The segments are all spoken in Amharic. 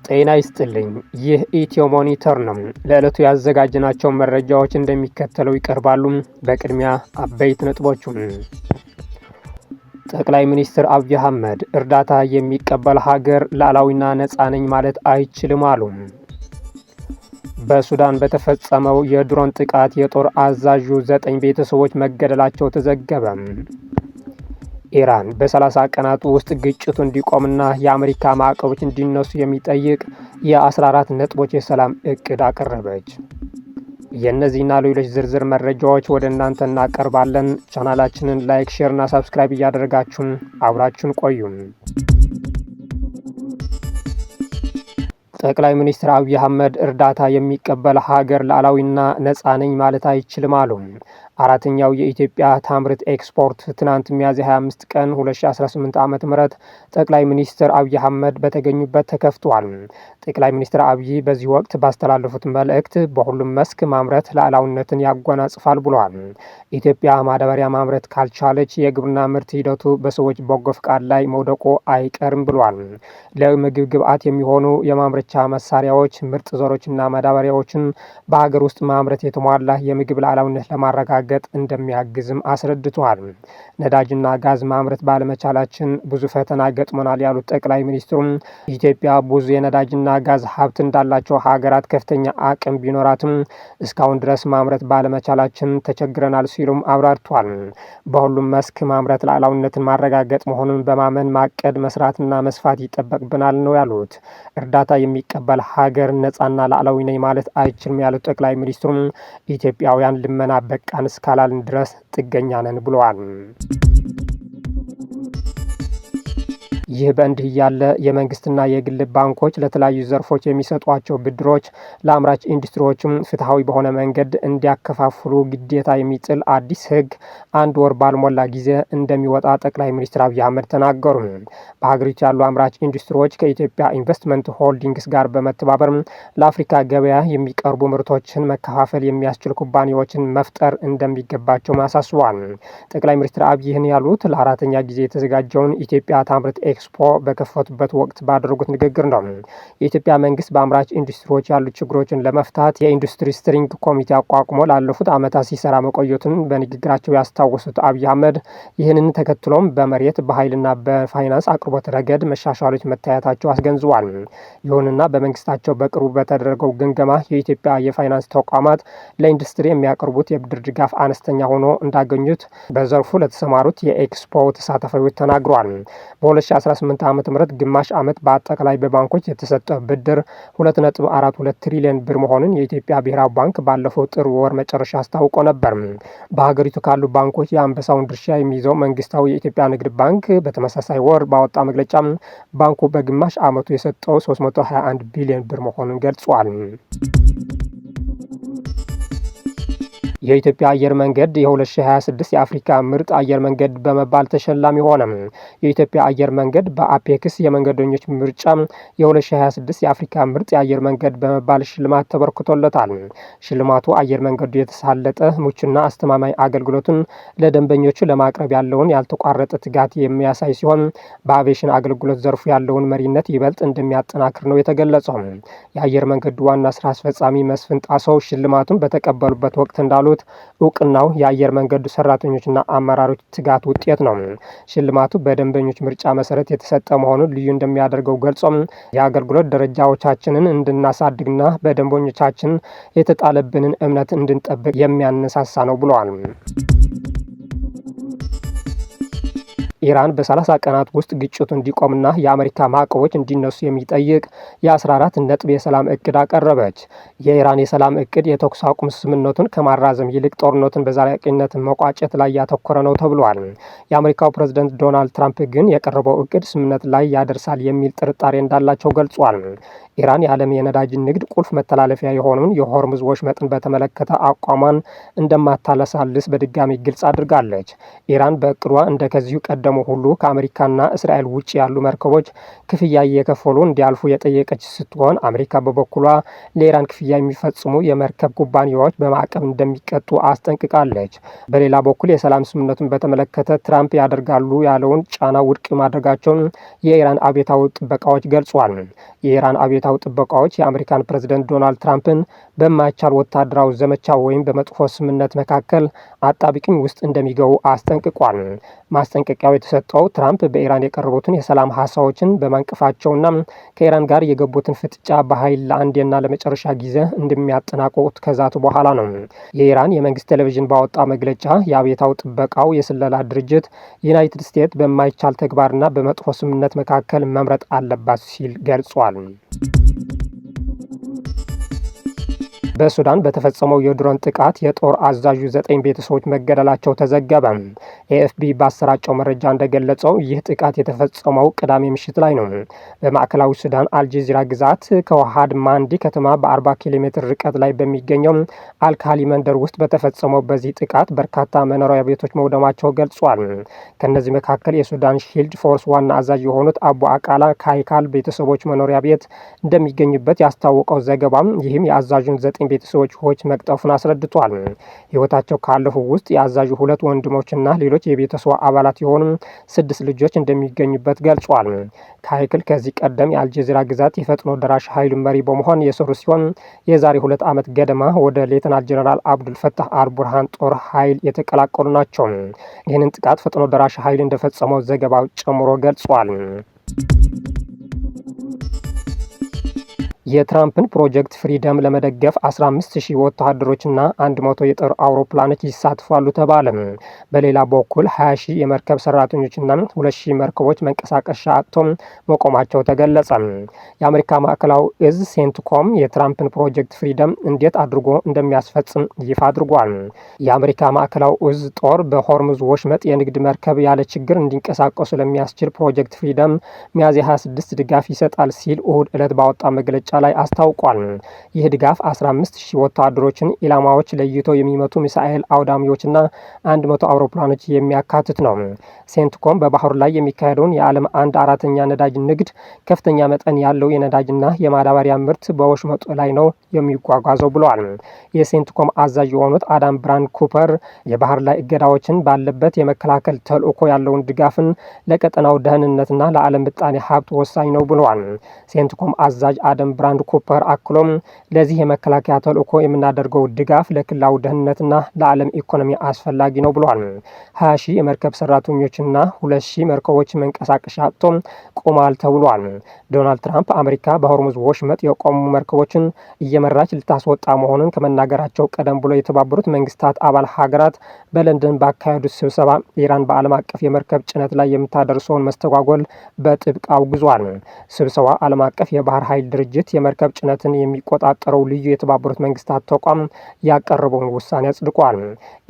ጤና ይስጥልኝ። ይህ ኢትዮ ሞኒተር ነው። ለዕለቱ ያዘጋጅናቸው መረጃዎች እንደሚከተለው ይቀርባሉ። በቅድሚያ አበይት ነጥቦቹ። ጠቅላይ ሚኒስትር አብይ አህመድ እርዳታ የሚቀበል ሀገር ሉዓላዊና ነፃ ነኝ ማለት አይችልም አሉ። በሱዳን በተፈጸመው የድሮን ጥቃት የጦር አዛዡ 9 ቤተሰቦች መገደላቸው ተዘገበ። ኢራን በ30 ቀናት ውስጥ ግጭቱ እንዲቆምና የአሜሪካ ማዕቀቦች እንዲነሱ የሚጠይቅ የ14 ነጥቦች የሰላም እቅድ አቀረበች። የእነዚህና ሌሎች ዝርዝር መረጃዎች ወደ እናንተ እናቀርባለን። ቻናላችንን ላይክ፣ ሼር እና ሰብስክራይብ እያደረጋችሁን አብራችሁን ቆዩ። ጠቅላይ ሚኒስትር አብይ አህመድ እርዳታ የሚቀበል ሀገር ሉዓላዊና ነፃ ነኝ ማለት አይችልም አሉ። አራተኛው የኢትዮጵያ ታምርት ኤክስፖርት ትናንት ሚያዝያ 25 ቀን 2018 ዓ.ም ጠቅላይ ሚኒስትር አብይ አህመድ በተገኙበት ተከፍቷል። ጠቅላይ ሚኒስትር አብይ በዚህ ወቅት ባስተላለፉት መልእክት በሁሉም መስክ ማምረት ሉዓላዊነትን ያጎናጽፋል ብለዋል። ኢትዮጵያ ማዳበሪያ ማምረት ካልቻለች የግብርና ምርት ሂደቱ በሰዎች በጎ ፍቃድ ላይ መውደቁ አይቀርም ብለዋል። ለምግብ ግብዓት የሚሆኑ የማምረቻ መሳሪያዎች፣ ምርጥ ዘሮችና ማዳበሪያዎችን በሀገር ውስጥ ማምረት የተሟላ የምግብ ሉዓላዊነት ለማረጋገጥ እንደሚያግዝም አስረድተዋል። ነዳጅና ጋዝ ማምረት ባለመቻላችን ብዙ ፈተና ገጥሞናል ያሉት ጠቅላይ ሚኒስትሩም ኢትዮጵያ ብዙ የነዳጅና ጋዝ ሀብት እንዳላቸው ሀገራት ከፍተኛ አቅም ቢኖራትም እስካሁን ድረስ ማምረት ባለመቻላችን ተቸግረናል ሲሉም አብራርቷል። በሁሉም መስክ ማምረት ሉዓላዊነትን ማረጋገጥ መሆኑን በማመን ማቀድ፣ መስራትና መስፋት ይጠበቅብናል ነው ያሉት። እርዳታ የሚቀበል ሀገር ነፃና ሉዓላዊ ነኝ ማለት አይችልም ያሉት ጠቅላይ ሚኒስትሩም ኢትዮጵያውያን ልመና በቃን እስካላልን ድረስ ጥገኛ ነን ብለዋል። ይህ በእንዲህ እያለ የመንግስትና የግል ባንኮች ለተለያዩ ዘርፎች የሚሰጧቸው ብድሮች ለአምራች ኢንዱስትሪዎችም ፍትሐዊ በሆነ መንገድ እንዲያከፋፍሉ ግዴታ የሚጥል አዲስ ሕግ 1 ወር ባልሞላ ጊዜ እንደሚወጣ ጠቅላይ ሚኒስትር አብይ አህመድ ተናገሩ። በሀገሪቱ ያሉ አምራች ኢንዱስትሪዎች ከኢትዮጵያ ኢንቨስትመንት ሆልዲንግስ ጋር በመተባበር ለአፍሪካ ገበያ የሚቀርቡ ምርቶችን መከፋፈል የሚያስችል ኩባንያዎችን መፍጠር እንደሚገባቸው አሳስበዋል። ጠቅላይ ሚኒስትር አብይ ይህን ያሉት ለ4ኛ ጊዜ የተዘጋጀውን ኢትዮጵያ ታምርት ኤክስፖ በከፈቱበት ወቅት ባደረጉት ንግግር ነው። የኢትዮጵያ መንግስት በአምራች ኢንዱስትሪዎች ያሉ ችግሮችን ለመፍታት የኢንዱስትሪ ስትሪንግ ኮሚቴ አቋቁሞ ላለፉት ዓመታት ሲሰራ መቆየቱን በንግግራቸው ያስታወሱት አብይ አህመድ ይህንን ተከትሎም በመሬት በኃይልና በፋይናንስ አቅርቦት ረገድ መሻሻሎች መታየታቸው አስገንዝቧል። ይሁንና በመንግስታቸው በቅርቡ በተደረገው ግምገማ የኢትዮጵያ የፋይናንስ ተቋማት ለኢንዱስትሪ የሚያቀርቡት የብድር ድጋፍ አነስተኛ ሆኖ እንዳገኙት በዘርፉ ለተሰማሩት የኤክስፖ ተሳታፊዎች ተናግረዋል። በ2018 ዓ.ም ግማሽ ዓመት በአጠቃላይ በባንኮች የተሰጠ ብድር 2.42 ትሪሊዮን ብር መሆኑን የኢትዮጵያ ብሔራዊ ባንክ ባለፈው ጥር ወር መጨረሻ አስታውቆ ነበር። በሀገሪቱ ካሉ ባንኮች የአንበሳውን ድርሻ የሚይዘው መንግስታዊ የኢትዮጵያ ንግድ ባንክ በተመሳሳይ ወር ባወጣ መግለጫ ባንኩ በግማሽ ዓመቱ የሰጠው 321 ቢሊዮን ብር መሆኑን ገልጿል። የኢትዮጵያ አየር መንገድ የ2026 የአፍሪካ ምርጥ አየር መንገድ በመባል ተሸላሚ ሆነ። የኢትዮጵያ አየር መንገድ በአፔክስ የመንገደኞች ምርጫ የ2026 የአፍሪካ ምርጥ የአየር መንገድ በመባል ሽልማት ተበርክቶለታል። ሽልማቱ አየር መንገዱ የተሳለጠ ምቹና አስተማማኝ አገልግሎትን ለደንበኞቹ ለማቅረብ ያለውን ያልተቋረጠ ትጋት የሚያሳይ ሲሆን በአቪዬሽን አገልግሎት ዘርፉ ያለውን መሪነት ይበልጥ እንደሚያጠናክር ነው የተገለጸው። የአየር መንገዱ ዋና ስራ አስፈጻሚ መስፍን ጣሰው ሽልማቱን በተቀበሉበት ወቅት እንዳሉ እውቅናው የአየር መንገዱ ሰራተኞችና አመራሮች ትጋት ውጤት ነው። ሽልማቱ በደንበኞች ምርጫ መሰረት የተሰጠ መሆኑን ልዩ እንደሚያደርገው ገልጾም የአገልግሎት ደረጃዎቻችንን እንድናሳድግና በደንበኞቻችን የተጣለብንን እምነት እንድንጠብቅ የሚያነሳሳ ነው ብለዋል። ኢራን በ30 ቀናት ውስጥ ግጭቱ እንዲቆምና የአሜሪካ ማዕቀቦች እንዲነሱ የሚጠይቅ የ14 ነጥብ የሰላም እቅድ አቀረበች። የኢራን የሰላም እቅድ የተኩስ አቁም ስምምነቱን ከማራዘም ይልቅ ጦርነቱን በዘላቂነት መቋጨት ላይ ያተኮረ ነው ተብሏል። የአሜሪካው ፕሬዝዳንት ዶናልድ ትራምፕ ግን የቀረበው እቅድ ስምምነት ላይ ያደርሳል የሚል ጥርጣሬ እንዳላቸው ገልጿል። ኢራን የዓለም የነዳጅ ንግድ ቁልፍ መተላለፊያ የሆነውን የሆርሙዝ ወሽመጥን በተመለከተ አቋሟን እንደማታለሳልስ በድጋሚ ግልጽ አድርጋለች። ኢራን በእቅዷ እንደከዚሁ ቀደሙ እንደቀደሙ ሁሉ ከአሜሪካና እስራኤል ውጭ ያሉ መርከቦች ክፍያ እየከፈሉ እንዲያልፉ የጠየቀች ስትሆን አሜሪካ በበኩሏ ለኢራን ክፍያ የሚፈጽሙ የመርከብ ኩባንያዎች በማዕቀብ እንደሚቀጡ አስጠንቅቃለች። በሌላ በኩል የሰላም ስምምነቱን በተመለከተ ትራምፕ ያደርጋሉ ያለውን ጫና ውድቅ ማድረጋቸውን የኢራን አብዮታዊ ጥበቃዎች ገልጿል። የኢራን አብዮታዊ ጥበቃዎች የአሜሪካን ፕሬዝደንት ዶናልድ ትራምፕን በማይቻል ወታደራዊ ዘመቻ ወይም በመጥፎ ስምምነት መካከል አጣብቂኝ ውስጥ እንደሚገቡ አስጠንቅቋል። ማስጠንቀቂያው የተሰጠው ትራምፕ በኢራን የቀረቡትን የሰላም ሀሳቦችን በማንቀፋቸውና ከኢራን ጋር የገቡትን ፍጥጫ በኃይል ለአንዴና ለመጨረሻ ጊዜ እንደሚያጠናቅቁት ከዛቱ በኋላ ነው። የኢራን የመንግስት ቴሌቪዥን ባወጣ መግለጫ የአብዮታዊ ጥበቃው የስለላ ድርጅት ዩናይትድ ስቴትስ በማይቻል ተግባርና በመጥፎ ስምምነት መካከል መምረጥ አለባት ሲል ገልጿል። በሱዳን በተፈጸመው የድሮን ጥቃት የጦር አዛዡ 9 ቤተሰቦች መገደላቸው ተዘገበ። ኤኤፍፒ ባሰራጨው መረጃ እንደገለጸው ይህ ጥቃት የተፈጸመው ቅዳሜ ምሽት ላይ ነው። በማዕከላዊ ሱዳን አልጀዚራ ግዛት ከዋሃድ ማንዲ ከተማ በ40 ኪሎ ሜትር ርቀት ላይ በሚገኘው አልካሊ መንደር ውስጥ በተፈጸመው በዚህ ጥቃት በርካታ መኖሪያ ቤቶች መውደማቸው ገልጿል። ከነዚህ መካከል የሱዳን ሺልድ ፎርስ ዋና አዛዥ የሆኑት አቡ አቃላ ካይካል ቤተሰቦች መኖሪያ ቤት እንደሚገኙበት ያስታወቀው ዘገባም ይህም የአዛዡን 9 ቤተሰቦች መቅጠፉን አስረድቷል። ህይወታቸው ካለፉ ውስጥ የአዛዡ 2 ወንድሞችና ሌሎች የቤተሰቡ አባላት የሆኑ 6 ልጆች እንደሚገኙበት ገልጿል። ካይክል ከዚህ ቀደም የአልጀዚራ ግዛት የፈጥኖ ደራሽ ኃይል መሪ በመሆን የሰሩ ሲሆን የዛሬ 2 ዓመት ገደማ ወደ ሌተናል ጀነራል አብዱል ፈታህ አልቡርሃን ጦር ኃይል የተቀላቀሉ ናቸው። ይህንን ጥቃት ፈጥኖ ደራሽ ኃይል እንደፈጸመው ዘገባው ጨምሮ ገልጿል። የትራምፕን ፕሮጀክት ፍሪደም ለመደገፍ 15000 ወታደሮችና 100 የጦር አውሮፕላኖች ይሳተፋሉ ተባለ። በሌላ በኩል 20000 የመርከብ ሰራተኞችና 2000 መርከቦች መንቀሳቀሻ አጥተው መቆማቸው ተገለጸ። የአሜሪካ ማዕከላዊ እዝ ሴንትኮም የትራምፕን ፕሮጀክት ፍሪደም እንዴት አድርጎ እንደሚያስፈጽም ይፋ አድርጓል። የአሜሪካ ማዕከላዊ እዝ ጦር በሆርሙዝ ወሽመጥ የንግድ መርከብ ያለ ችግር እንዲንቀሳቀሱ ለሚያስችል ፕሮጀክት ፍሪደም ሚያዝያ 26 ድጋፍ ይሰጣል ሲል እሁድ ዕለት ባወጣ መግለጫ ላይ አስታውቋል። ይህ ድጋፍ 15000 ወታደሮችን፣ ኢላማዎች ለይቶ የሚመቱ ሚሳኤል አውዳሚዎችና 100 አውሮፕላኖች የሚያካትት ነው። ሴንትኮም በባህሩ ላይ የሚካሄደውን የዓለም 1/4ኛ ነዳጅ ንግድ ከፍተኛ መጠን ያለው የነዳጅና የማዳበሪያ ምርት በወሽመጡ ላይ ነው የሚጓጓዘው ብለዋል። የሴንትኮም አዛዥ የሆኑት አዳም ብራንድ ኩፐር የባህር ላይ እገዳዎችን ባለበት የመከላከል ተልዕኮ ያለውን ድጋፍን ለቀጠናው ደህንነትና ለዓለም ምጣኔ ሀብት ወሳኝ ነው ብለዋል። ሴንትኮም አዛዥ አዳም ብራንድ ኩፐር አክሎም ለዚህ የመከላከያ ተልዕኮ የምናደርገው ድጋፍ ለክልላዊ ደህንነትና ለዓለም ኢኮኖሚ አስፈላጊ ነው ብለዋል። 20000 የመርከብ ሰራተኞችና 2000 መርከቦች መንቀሳቀሻ አጥቶ ቆሟል ተብሏል። ዶናልድ ትራምፕ አሜሪካ በሆርሙዝ ወሽመጥ የቆሙ መርከቦችን እየመራች ልታስወጣ መሆኑን ከመናገራቸው ቀደም ብሎ የተባበሩት መንግስታት አባል ሀገራት በለንደን ባካሄዱት ስብሰባ ኢራን በዓለም አቀፍ የመርከብ ጭነት ላይ የምታደርሰውን መስተጓጎል በጥብቅ አውግዟል። ስብሰባ ዓለም አቀፍ የባህር ኃይል ድርጅት የመርከብ ጭነትን የሚቆጣጠረው ልዩ የተባበሩት መንግስታት ተቋም ያቀረበውን ውሳኔ አጽድቋል።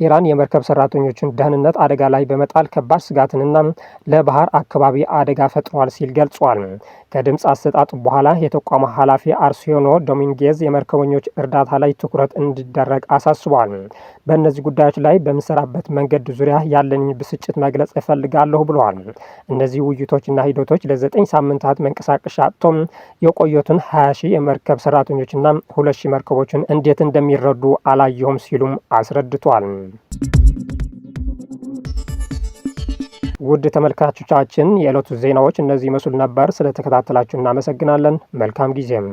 ኢራን የመርከብ ሰራተኞችን ደህንነት አደጋ ላይ በመጣል ከባድ ስጋትንና ለባህር አካባቢ አደጋ ፈጥሯል ሲል ገልጿል። ከድምፅ አሰጣጡ በኋላ የተቋሙ ኃላፊ አርሴኖ ዶሚንጌዝ የመርከበኞች እርዳታ ላይ ትኩረት እንዲደረግ አሳስቧል። በእነዚህ ጉዳዮች ላይ በምሰራበት መንገድ ዙሪያ ያለንን ብስጭት መግለጽ እፈልጋለሁ ብለዋል። እነዚህ ውይይቶችና ሂደቶች ለ9 ሳምንታት መንቀሳቀሻ አጥቶም የቆዩትን 20000 የመርከብ ሰራተኞችና 2000 መርከቦችን እንዴት እንደሚረዱ አላየሁም ሲሉም አስረድቷል። ውድ ተመልካቾቻችን የዕለቱ ዜናዎች እነዚህ ይመስሉ ነበር። ስለተከታተላችሁ እናመሰግናለን። መልካም ጊዜም